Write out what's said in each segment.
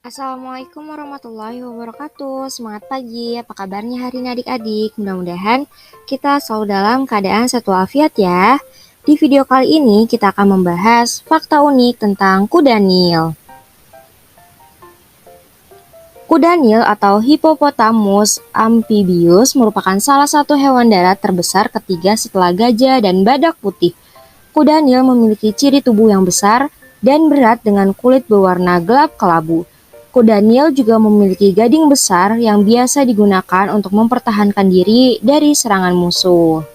Assalamualaikum warahmatullahi wabarakatuh. Semangat pagi, apa kabarnya hari ini adik-adik? Mudah-mudahan kita selalu dalam keadaan sehat walafiat ya. Di video kali ini kita akan membahas fakta unik tentang kuda Nil. Kuda Nil atau Hippopotamus amphibius merupakan salah satu hewan darat terbesar ketiga setelah gajah dan badak putih. Kuda Nil memiliki ciri tubuh yang besar dan berat dengan kulit berwarna gelap kelabu. Kuda Nil juga memiliki gading besar yang biasa digunakan untuk mempertahankan diri dari serangan musuh.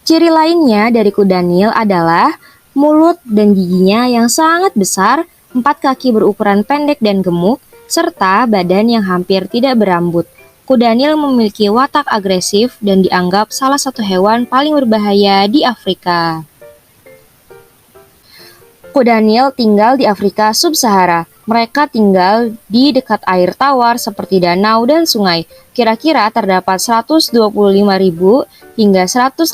Ciri lainnya dari kuda Nil adalah mulut dan giginya yang sangat besar, 4 kaki berukuran pendek dan gemuk, serta badan yang hampir tidak berambut. Kuda Nil memiliki watak agresif dan dianggap salah satu hewan paling berbahaya di Afrika. Kuda Nil tinggal di Afrika Sub-Sahara. Mereka tinggal di dekat air tawar seperti danau dan sungai. Kira-kira terdapat 125.000 hingga 150.000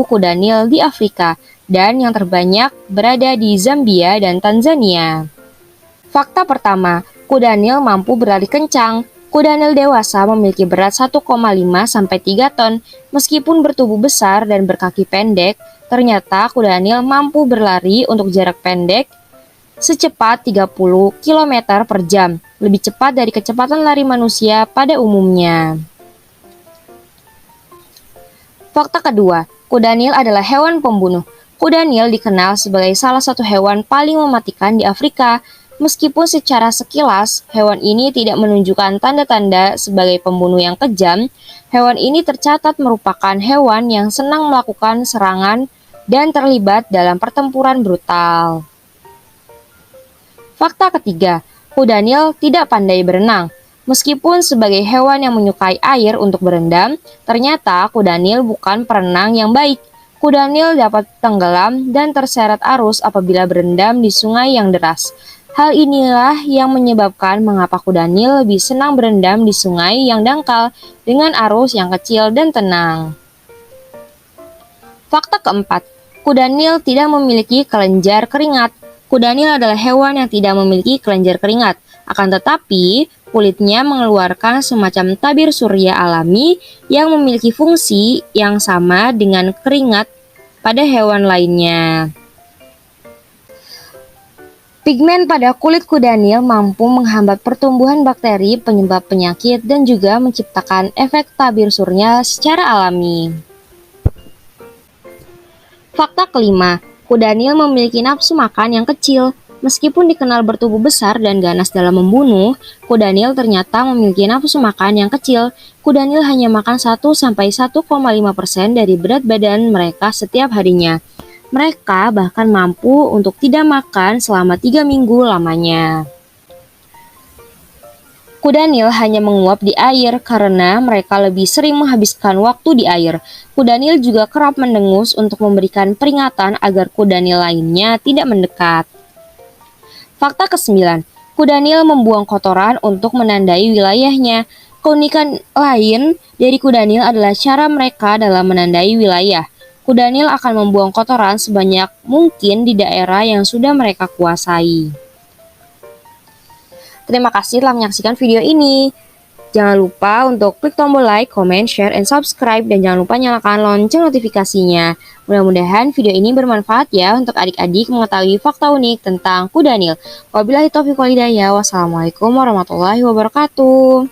kuda Nil di Afrika, dan yang terbanyak berada di Zambia dan Tanzania. Fakta pertama, kuda Nil mampu berlari kencang. Kuda Nil dewasa memiliki berat 1,5–3 ton. Meskipun bertubuh besar dan berkaki pendek, ternyata kuda Nil mampu berlari untuk jarak pendek secepat 30 km per jam, lebih cepat dari kecepatan lari manusia pada umumnya. Fakta kedua, kuda Nil adalah hewan pembunuh. Kuda Nil dikenal sebagai salah satu hewan paling mematikan di Afrika. Meskipun secara sekilas hewan ini tidak menunjukkan tanda-tanda sebagai pembunuh yang kejam, hewan ini tercatat merupakan hewan yang senang melakukan serangan dan terlibat dalam pertempuran brutal. Fakta ketiga, kuda Nil tidak pandai berenang. Meskipun sebagai hewan yang menyukai air untuk berendam, ternyata kuda Nil bukan perenang yang baik. Kuda Nil dapat tenggelam dan terseret arus apabila berendam di sungai yang deras. Hal inilah yang menyebabkan mengapa kuda Nil lebih senang berendam di sungai yang dangkal dengan arus yang kecil dan tenang. Fakta keempat, kuda Nil tidak memiliki kelenjar keringat. Kuda Nil adalah hewan yang tidak memiliki kelenjar keringat, akan tetapi kulitnya mengeluarkan semacam tabir surya alami yang memiliki fungsi yang sama dengan keringat pada hewan lainnya. Pigmen pada kulit kuda Nil mampu menghambat pertumbuhan bakteri penyebab penyakit dan juga menciptakan efek tabir surya secara alami. Fakta kelima, kuda Nil memiliki nafsu makan yang kecil. Meskipun dikenal bertubuh besar dan ganas dalam membunuh, kuda Nil ternyata memiliki nafsu makan yang kecil. Kuda Nil hanya makan 1–1,5% dari berat badan mereka setiap harinya. Mereka bahkan mampu untuk tidak makan selama 3 minggu lamanya. Kuda Nil hanya menguap di air karena mereka lebih sering menghabiskan waktu di air. Kuda Nil juga kerap mendengus untuk memberikan peringatan agar kuda Nil lainnya tidak mendekat. Fakta ke-9, kuda Nil membuang kotoran untuk menandai wilayahnya. Keunikan lain dari kuda Nil adalah cara mereka dalam menandai wilayah. Kuda Nil akan membuang kotoran sebanyak mungkin di daerah yang sudah mereka kuasai. Terima kasih telah menyaksikan video ini. Jangan lupa untuk klik tombol like, comment, share, and subscribe, dan jangan lupa nyalakan lonceng notifikasinya. Mudah-mudahan video ini bermanfaat ya untuk adik-adik mengetahui fakta unik tentang kuda Nil. Wabillahi taufiq wal hidayah. Wassalamualaikum warahmatullahi wabarakatuh.